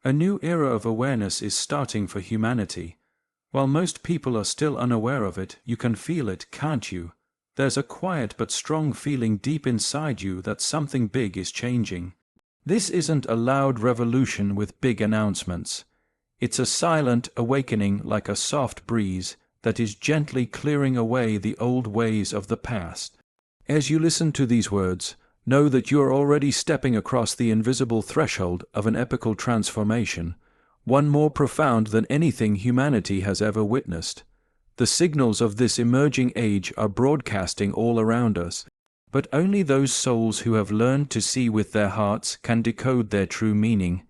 A new era of awareness is starting for humanity. While most people are still unaware of it, you can feel it, can't you? There's a quiet but strong feeling deep inside you that something big is changing. This isn't a loud revolution with big announcements. It's a silent awakening, like a soft breeze that is gently clearing away the old ways of the past. As you listen to these words, know that you are already stepping across the invisible threshold of an epical transformation, one more profound than anything humanity has ever witnessed. The signals of this emerging age are broadcasting all around us, but only those souls who have learned to see with their hearts can decode their true meaning.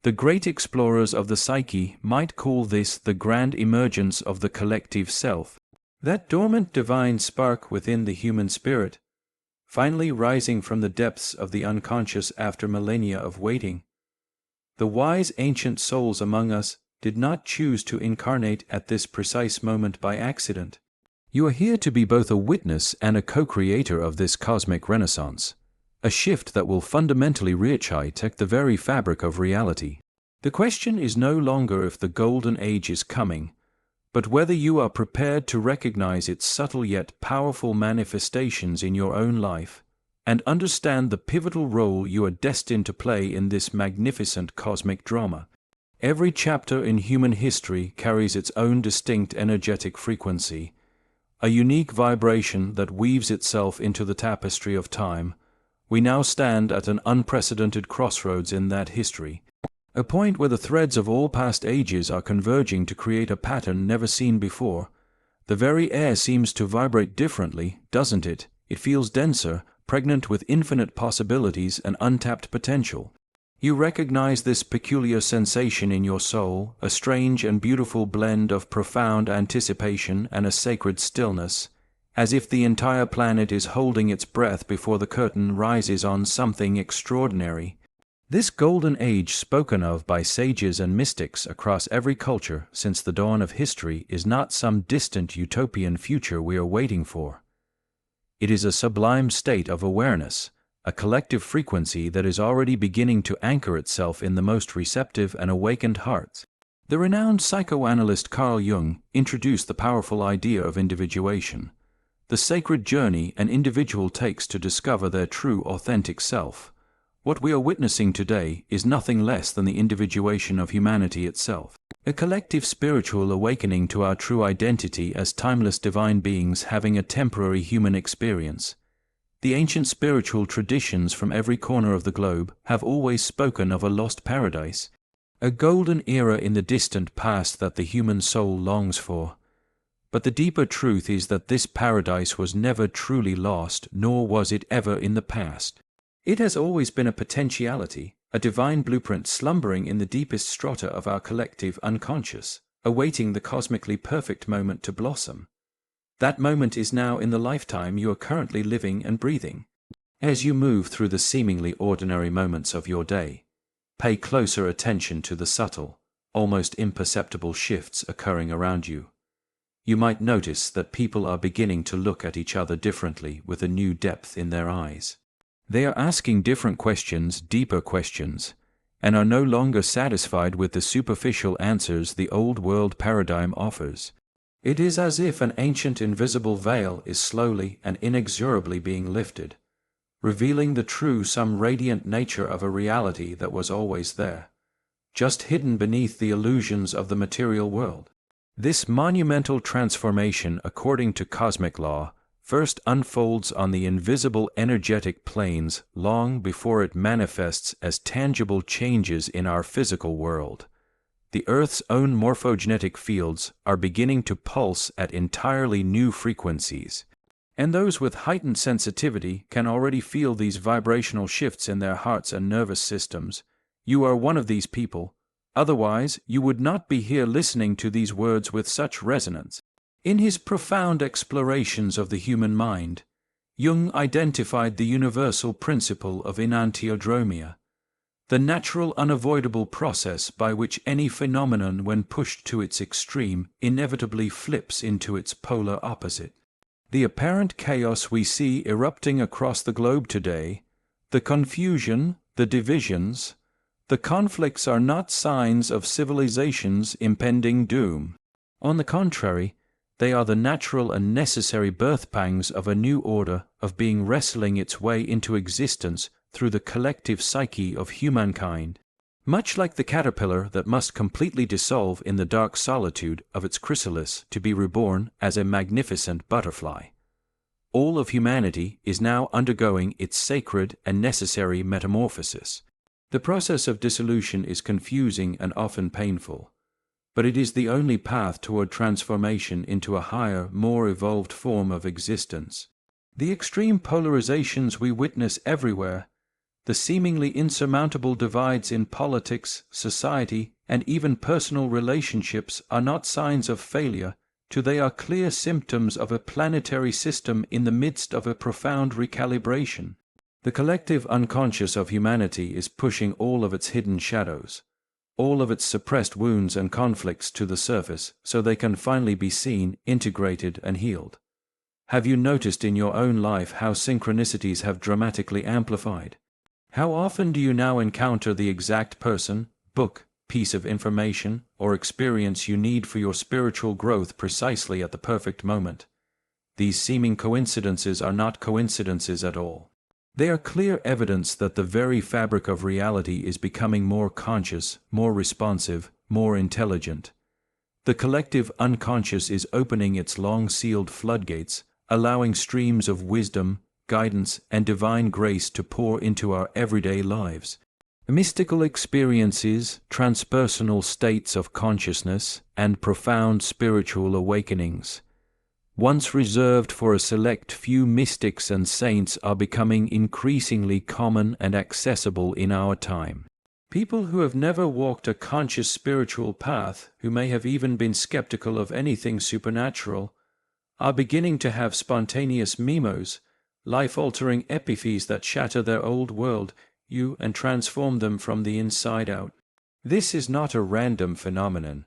The great explorers of the psyche might call this the grand emergence of the collective self, that dormant divine spark within the human spirit, finally rising from the depths of the unconscious after millennia of waiting. The wise ancient souls among us did not choose to incarnate at this precise moment by accident. You are here to be both a witness and a co-creator of this cosmic renaissance, a shift that will fundamentally re-architect the very fabric of reality. The question is no longer if the golden age is coming, but whether you are prepared to recognize its subtle yet powerful manifestations in your own life, and understand the pivotal role you are destined to play in this magnificent cosmic drama. Every chapter in human history carries its own distinct energetic frequency, a unique vibration that weaves itself into the tapestry of time. We now stand at an unprecedented crossroads in that history, a point where the threads of all past ages are converging to create a pattern never seen before. The very air seems to vibrate differently, doesn't it? It feels denser, pregnant with infinite possibilities and untapped potential. You recognize this peculiar sensation in your soul, a strange and beautiful blend of profound anticipation and a sacred stillness, as if the entire planet is holding its breath before the curtain rises on something extraordinary. This golden age spoken of by sages and mystics across every culture since the dawn of history is not some distant utopian future we are waiting for. It is a sublime state of awareness, a collective frequency that is already beginning to anchor itself in the most receptive and awakened hearts. The renowned psychoanalyst Carl Jung introduced the powerful idea of individuation, the sacred journey an individual takes to discover their true authentic self. What we are witnessing today is nothing less than the individuation of humanity itself, a collective spiritual awakening to our true identity as timeless divine beings having a temporary human experience. The ancient spiritual traditions from every corner of the globe have always spoken of a lost paradise, a golden era in the distant past that the human soul longs for. But the deeper truth is that this paradise was never truly lost, nor was it ever in the past. It has always been a potentiality, a divine blueprint slumbering in the deepest strata of our collective unconscious, awaiting the cosmically perfect moment to blossom. That moment is now in the lifetime you are currently living and breathing. As you move through the seemingly ordinary moments of your day, pay closer attention to the subtle, almost imperceptible shifts occurring around you. You might notice that people are beginning to look at each other differently with a new depth in their eyes. They are asking different questions, deeper questions, and are no longer satisfied with the superficial answers the old world paradigm offers. It is as if an ancient invisible veil is slowly and inexorably being lifted, revealing the true, some radiant nature of a reality that was always there, just hidden beneath the illusions of the material world. This monumental transformation, according to cosmic law, first unfolds on the invisible energetic planes long before it manifests as tangible changes in our physical world. The Earth's own morphogenetic fields are beginning to pulse at entirely new frequencies, and those with heightened sensitivity can already feel these vibrational shifts in their hearts and nervous systems. You are one of these people, otherwise you would not be here listening to these words with such resonance. In his profound explorations of the human mind, Jung identified the universal principle of enantiodromia, the natural unavoidable process by which any phenomenon, when pushed to its extreme, inevitably flips into its polar opposite. The apparent chaos we see erupting across the globe today, the confusion, the divisions, The conflicts are not signs of civilization's impending doom. On the contrary, they are the natural and necessary birth pangs of a new order of being wrestling its way into existence through the collective psyche of humankind. Much like the caterpillar that must completely dissolve in the dark solitude of its chrysalis to be reborn as a magnificent butterfly. All of humanity is now undergoing its sacred and necessary metamorphosis. The process of dissolution is confusing and often painful, but it is the only path toward transformation into a higher, more evolved form of existence. The extreme polarizations we witness everywhere, the seemingly insurmountable divides in politics, society, and even personal relationships are not signs of failure, they are clear symptoms of a planetary system in the midst of a profound recalibration. The collective unconscious of humanity is pushing all of its hidden shadows, all of its suppressed wounds and conflicts to the surface so they can finally be seen, integrated, and healed. Have you noticed in your own life how synchronicities have dramatically amplified? How often do you now encounter the exact person, book, piece of information, or experience you need for your spiritual growth precisely at the perfect moment? These seeming coincidences are not coincidences at all. They are clear evidence that the very fabric of reality is becoming more conscious, more responsive, more intelligent. The collective unconscious is opening its long-sealed floodgates, allowing streams of wisdom, guidance, and divine grace to pour into our everyday lives. Mystical experiences, transpersonal states of consciousness, and profound spiritual awakenings, once reserved for a select few mystics and saints, are becoming increasingly common and accessible in our time. People who have never walked a conscious spiritual path, who may have even been skeptical of anything supernatural, are beginning to have spontaneous memos, life-altering epiphanies that shatter their old world and transform them from the inside out. This is not a random phenomenon.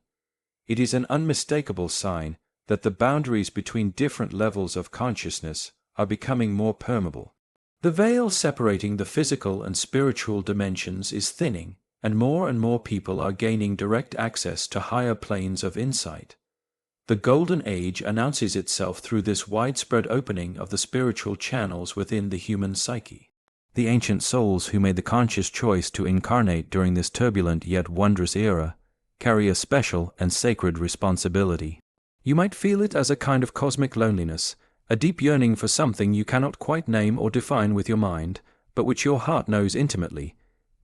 It is an unmistakable sign that the boundaries between different levels of consciousness are becoming more permeable. The veil separating the physical and spiritual dimensions is thinning, and more people are gaining direct access to higher planes of insight. The Golden Age announces itself through this widespread opening of the spiritual channels within the human psyche. The ancient souls who made the conscious choice to incarnate during this turbulent yet wondrous era carry a special and sacred responsibility. You might feel it as a kind of cosmic loneliness, a deep yearning for something you cannot quite name or define with your mind, but which your heart knows intimately.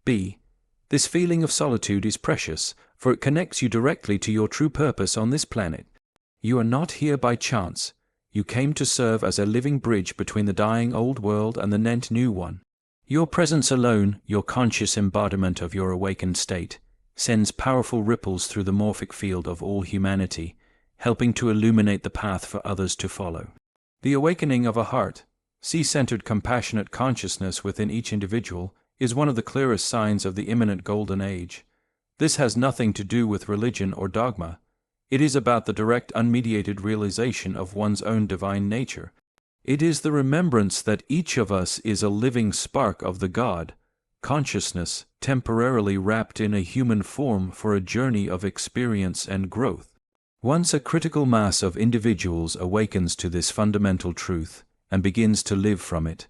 This feeling of solitude is precious, for it connects you directly to your true purpose on this planet. You are not here by chance. You came to serve as a living bridge between the dying old world and the new one. Your presence alone, your conscious embodiment of your awakened state, sends powerful ripples through the morphic field of all humanity, helping to illuminate the path for others to follow. The awakening of a heart, sea-centered compassionate consciousness within each individual, is one of the clearest signs of the imminent Golden Age. This has nothing to do with religion or dogma. It is about the direct unmediated realization of one's own divine nature. It is the remembrance that each of us is a living spark of the God, consciousness temporarily wrapped in a human form for a journey of experience and growth. Once a critical mass of individuals awakens to this fundamental truth and begins to live from it,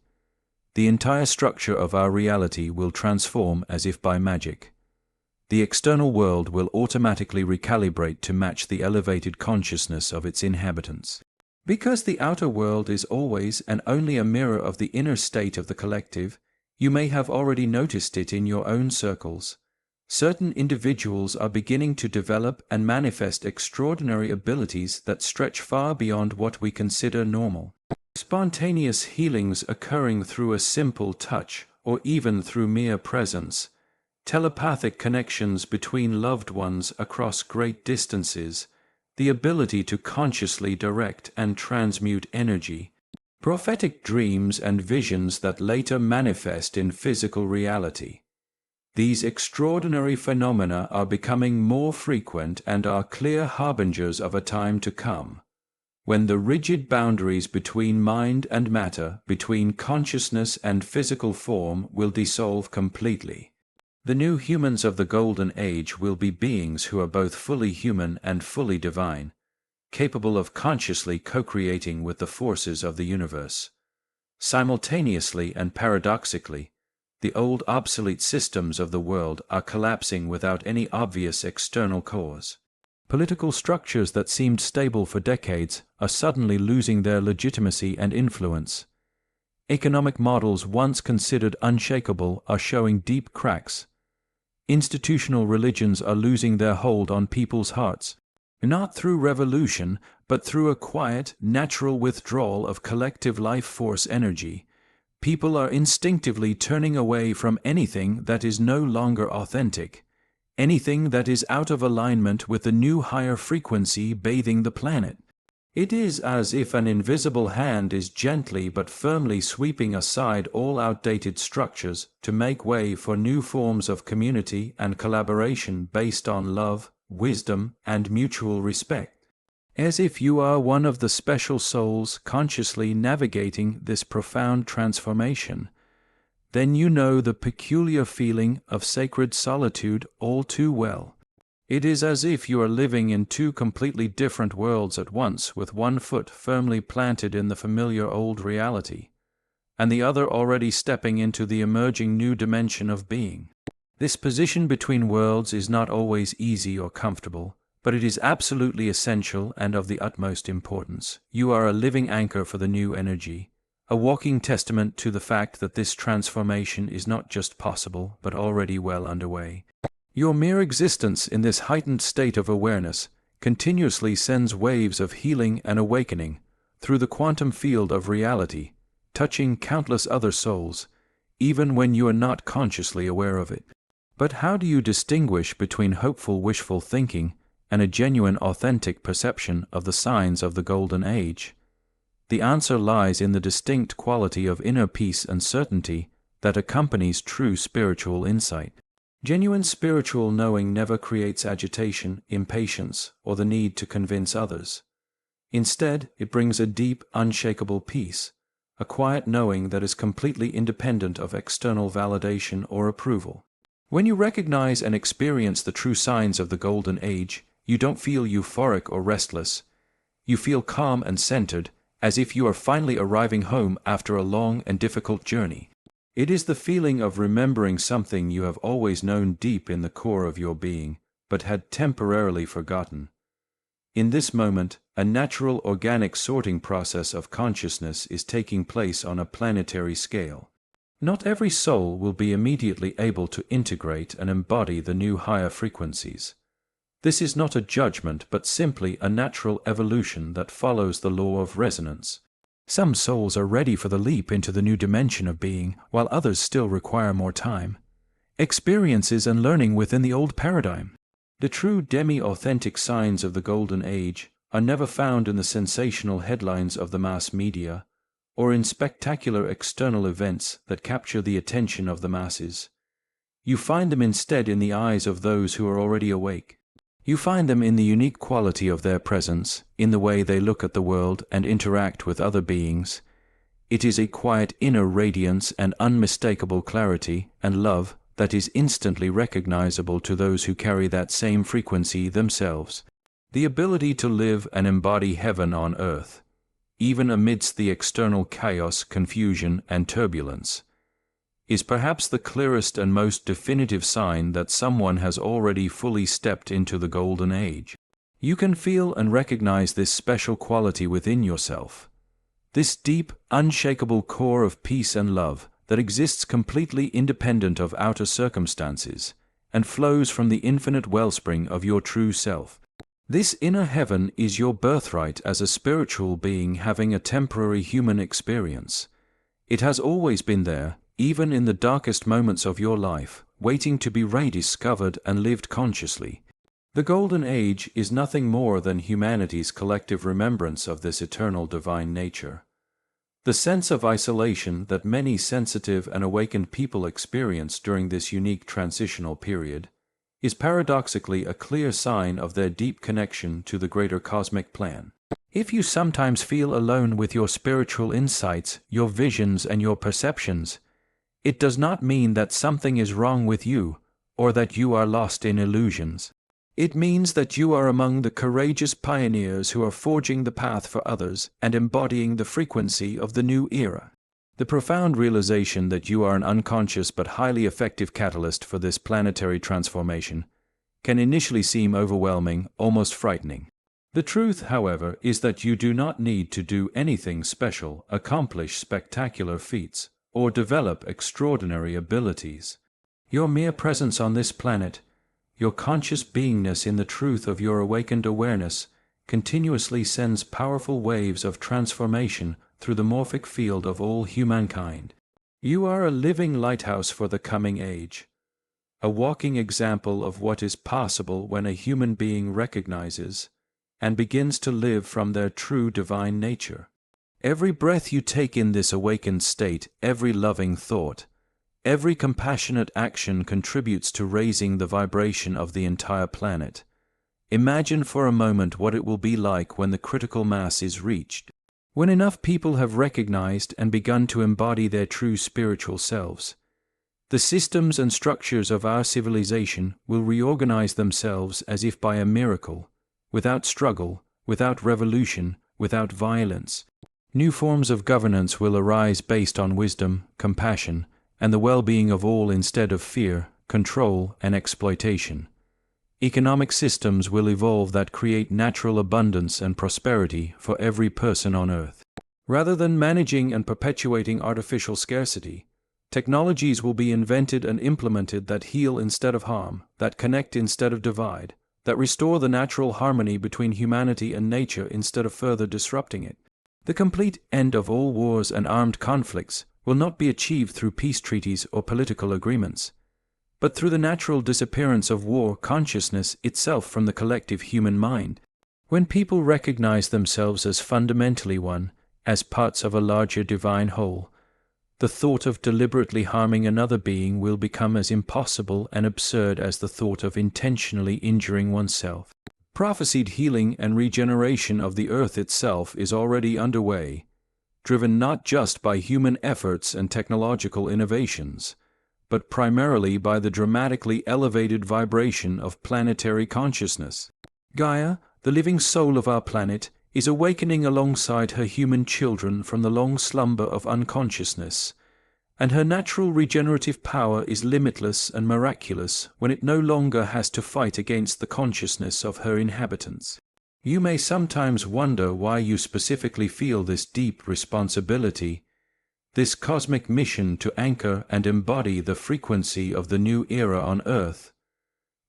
the entire structure of our reality will transform as if by magic. The external world will automatically recalibrate to match the elevated consciousness of its inhabitants. Because the outer world is always and only a mirror of the inner state of the collective, you may have already noticed it in your own circles. Certain individuals are beginning to develop and manifest extraordinary abilities that stretch far beyond what we consider normal. Spontaneous healings occurring through a simple touch or even through mere presence. Telepathic connections between loved ones across great distances. The ability to consciously direct and transmute energy. Prophetic dreams and visions that later manifest in physical reality. These extraordinary phenomena are becoming more frequent and are clear harbingers of a time to come, when the rigid boundaries between mind and matter, between consciousness and physical form, will dissolve completely. The new humans of the Golden Age will be beings who are both fully human and fully divine, capable of consciously co-creating with the forces of the universe. Simultaneously and paradoxically, the old obsolete systems of the world are collapsing without any obvious external cause. Political structures that seemed stable for decades are suddenly losing their legitimacy and influence. Economic models once considered unshakable are showing deep cracks. Institutional religions are losing their hold on people's hearts, not through revolution, but through a quiet, natural withdrawal of collective life force energy. People are instinctively turning away from anything that is no longer authentic, anything that is out of alignment with the new higher frequency bathing the planet. It is as if an invisible hand is gently but firmly sweeping aside all outdated structures to make way for new forms of community and collaboration based on love, wisdom, and mutual respect. As if you are one of the special souls consciously navigating this profound transformation, then you know the peculiar feeling of sacred solitude all too well. It is as if you are living in two completely different worlds at once, with one foot firmly planted in the familiar old reality, and the other already stepping into the emerging new dimension of being. This position between worlds is not always easy or comfortable, but it is absolutely essential and of the utmost importance. You are a living anchor for the new energy, a walking testament to the fact that this transformation is not just possible, but already well underway. Your mere existence in this heightened state of awareness continuously sends waves of healing and awakening through the quantum field of reality, touching countless other souls, even when you are not consciously aware of it. But how do you distinguish between hopeful wishful thinking and a genuine authentic perception of the signs of the Golden Age? The answer lies in the distinct quality of inner peace and certainty that accompanies true spiritual insight. Genuine spiritual knowing never creates agitation, impatience, or the need to convince others. Instead, it brings a deep, unshakable peace, a quiet knowing that is completely independent of external validation or approval. When you recognize and experience the true signs of the Golden Age, you don't feel euphoric or restless. You feel calm and centered, as if you are finally arriving home after a long and difficult journey. It is the feeling of remembering something you have always known deep in the core of your being, but had temporarily forgotten. In this moment, a natural organic sorting process of consciousness is taking place on a planetary scale. Not every soul will be immediately able to integrate and embody the new higher frequencies. This is not a judgment, but simply a natural evolution that follows the law of resonance. Some souls are ready for the leap into the new dimension of being, while others still require more time, experiences, and learning within the old paradigm. The true demi-authentic signs of the Golden Age are never found in the sensational headlines of the mass media, or in spectacular external events that capture the attention of the masses. You find them instead in the eyes of those who are already awake. You find them in the unique quality of their presence, in the way they look at the world and interact with other beings. It is a quiet inner radiance and unmistakable clarity and love that is instantly recognizable to those who carry that same frequency themselves. The ability to live and embody heaven on earth, even amidst the external chaos, confusion, and turbulence, is perhaps the clearest and most definitive sign that someone has already fully stepped into the Golden Age. You can feel and recognize this special quality within yourself, this deep, unshakable core of peace and love that exists completely independent of outer circumstances and flows from the infinite wellspring of your true self. This inner heaven is your birthright as a spiritual being having a temporary human experience. It has always been there, even in the darkest moments of your life, waiting to be rediscovered and lived consciously. The Golden Age is nothing more than humanity's collective remembrance of this eternal divine nature. The sense of isolation that many sensitive and awakened people experience during this unique transitional period is paradoxically a clear sign of their deep connection to the greater cosmic plan. If you sometimes feel alone with your spiritual insights, your visions, and your perceptions, it does not mean that something is wrong with you or that you are lost in illusions. It means that you are among the courageous pioneers who are forging the path for others and embodying the frequency of the new era. The profound realization that you are an unconscious but highly effective catalyst for this planetary transformation can initially seem overwhelming, almost frightening. The truth, however, is that you do not need to do anything special, accomplish spectacular feats, or develop extraordinary abilities. Your mere presence on this planet, your conscious beingness in the truth of your awakened awareness, continuously sends powerful waves of transformation through the morphic field of all humankind. You are a living lighthouse for the coming age, a walking example of what is possible when a human being recognizes and begins to live from their true divine nature. Every breath you take in this awakened state, every loving thought, every compassionate action contributes to raising the vibration of the entire planet. Imagine for a moment what it will be like when the critical mass is reached. When enough people have recognized and begun to embody their true spiritual selves, the systems and structures of our civilization will reorganize themselves as if by a miracle, without struggle, without revolution, without violence. New forms of governance will arise based on wisdom, compassion, and the well-being of all instead of fear, control, and exploitation. Economic systems will evolve that create natural abundance and prosperity for every person on Earth. Rather than managing and perpetuating artificial scarcity, technologies will be invented and implemented that heal instead of harm, that connect instead of divide, that restore the natural harmony between humanity and nature instead of further disrupting it. The complete end of all wars and armed conflicts will not be achieved through peace treaties or political agreements, but through the natural disappearance of war consciousness itself from the collective human mind. When people recognize themselves as fundamentally one, as parts of a larger divine whole, the thought of deliberately harming another being will become as impossible and absurd as the thought of intentionally injuring oneself. Prophesied healing and regeneration of the earth itself is already underway, driven not just by human efforts and technological innovations, but primarily by the dramatically elevated vibration of planetary consciousness. Gaia, the living soul of our planet, is awakening alongside her human children from the long slumber of unconsciousness, and her natural regenerative power is limitless and miraculous when it no longer has to fight against the consciousness of her inhabitants. You may sometimes wonder why you specifically feel this deep responsibility, this cosmic mission to anchor and embody the frequency of the new era on Earth.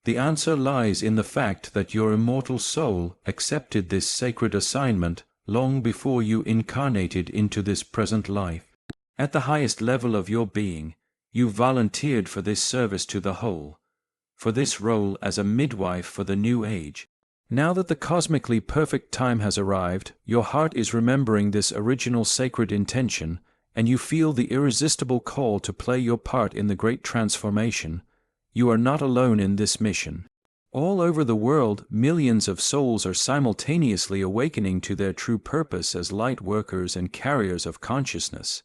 The answer lies in the fact that your immortal soul accepted this sacred assignment long before you incarnated into this present life. At the highest level of your being, you volunteered for this service to the whole, for this role as a midwife for the new age. Now that the cosmically perfect time has arrived, your heart is remembering this original sacred intention, and you feel the irresistible call to play your part in the great transformation. You are not alone in this mission. All over the world, millions of souls are simultaneously awakening to their true purpose as light workers and carriers of consciousness.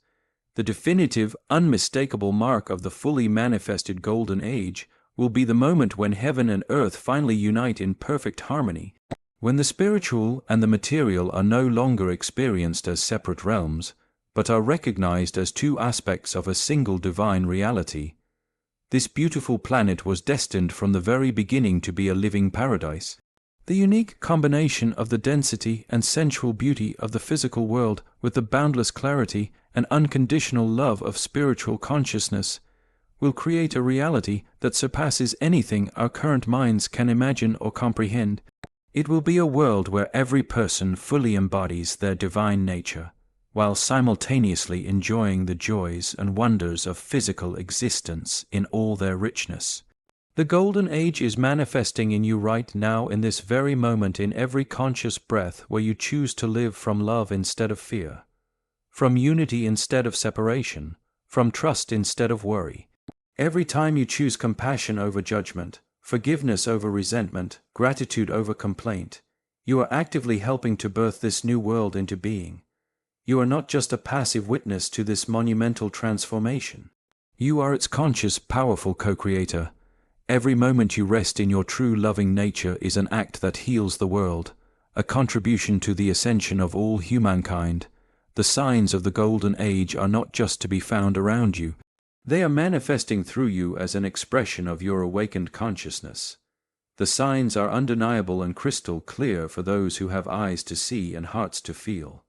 The definitive, unmistakable mark of the fully manifested Golden Age will be the moment when heaven and earth finally unite in perfect harmony, when the spiritual and the material are no longer experienced as separate realms, but are recognized as two aspects of a single divine reality. This beautiful planet was destined from the very beginning to be a living paradise. The unique combination of the density and sensual beauty of the physical world with the boundless clarity and unconditional love of spiritual consciousness will create a reality that surpasses anything our current minds can imagine or comprehend. It will be a world where every person fully embodies their divine nature, while simultaneously enjoying the joys and wonders of physical existence in all their richness. The Golden Age is manifesting in you right now in this very moment in every conscious breath where you choose to live from love instead of fear, from unity instead of separation, from trust instead of worry. Every time you choose compassion over judgment, forgiveness over resentment, gratitude over complaint, you are actively helping to birth this new world into being. You are not just a passive witness to this monumental transformation. You are its conscious, powerful co-creator. Every moment you rest in your true loving nature is an act that heals the world, a contribution to the ascension of all humankind. The signs of the golden age are not just to be found around you. They are manifesting through you as an expression of your awakened consciousness. The signs are undeniable and crystal clear for those who have eyes to see and hearts to feel.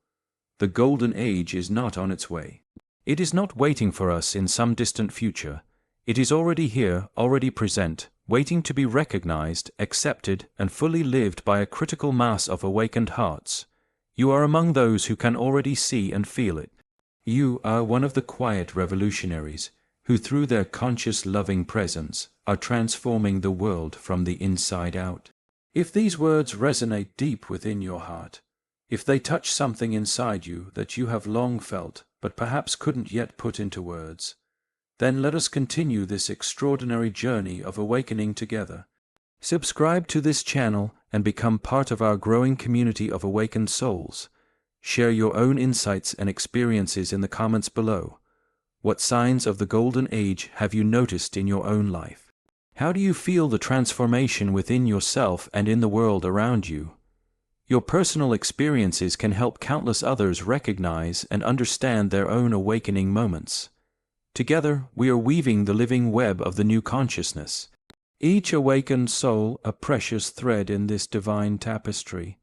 The golden age is not on its way. It is not waiting for us in some distant future. It is already here, already present, waiting to be recognized, accepted, and fully lived by a critical mass of awakened hearts. You are among those who can already see and feel it. You are one of the quiet revolutionaries who, through their conscious loving presence, are transforming the world from the inside out. If these words resonate deep within your heart, if they touch something inside you that you have long felt but perhaps couldn't yet put into words, then let us continue this extraordinary journey of awakening together. Subscribe to this channel and become part of our growing community of awakened souls. Share your own insights and experiences in the comments below. What signs of the golden age have you noticed in your own life? How do you feel the transformation within yourself and in the world around you? Your personal experiences can help countless others recognize and understand their own awakening moments. Together, we are weaving the living web of the new consciousness. Each awakened soul a precious thread in this divine tapestry.